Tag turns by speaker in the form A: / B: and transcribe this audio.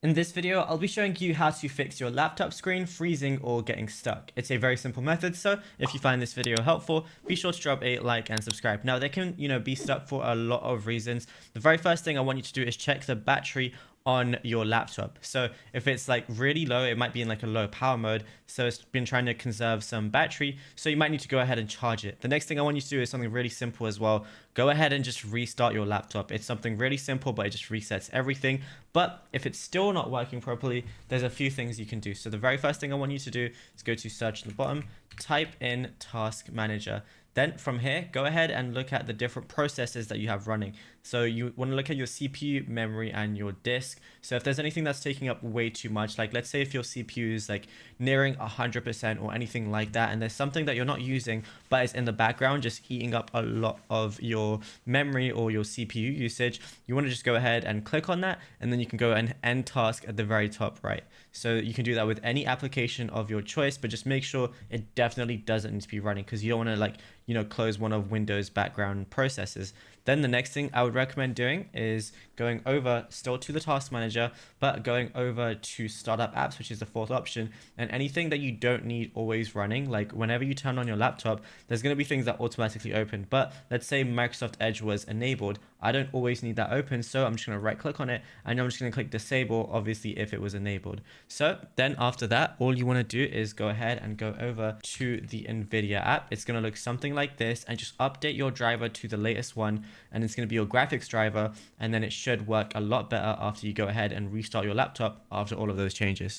A: In this video, I'll be showing you how to fix your laptop screen freezing or getting stuck. It's a very simple method, so if you find this video helpful, be sure to drop a like and subscribe. Now, they can, be stuck for a lot of reasons. The very first thing I want you to do is check the battery on your laptop. So if it's like really low, it might be in like a low power mode. So it's been trying to conserve some battery. So you might need to go ahead and charge it. The next thing I want you to do is something really simple as well. Go ahead and just restart your laptop. It's something really simple, but it just resets everything. But if it's still not working properly, there's a few things you can do. So the very first thing I want you to do is go to search at the bottom, type in Task Manager. Then from here, go ahead and look at the different processes that you have running. So you want to look at your CPU, memory, and your disk. So if there's anything that's taking up way too much, like let's say if your CPU is like nearing 100% or anything like that, and there's something that you're not using, but it's in the background just eating up a lot of your memory or your CPU usage, you want to just go ahead and click on that, and then you can go and end task at the very top right. So you can do that with any application of your choice, but just make sure it definitely doesn't need to be running because you don't want to close one of Windows background processes. Then the next thing I would recommend doing is going over still to the task manager, but going over to startup apps, which is the fourth option, and anything that you don't need always running. Like whenever you turn on your laptop, there's going to be things that automatically open, but let's say Microsoft Edge was enabled. I don't always need that open, so I'm just going to right click on it and I'm just going to click disable, obviously if it was enabled. So then after that, all you want to do is go ahead and go over to the NVIDIA app. It's going to look something like this, and just update your driver to the latest one, and it's going to be your graphics driver, and then it should work a lot better after you go ahead and restart your laptop after all of those changes.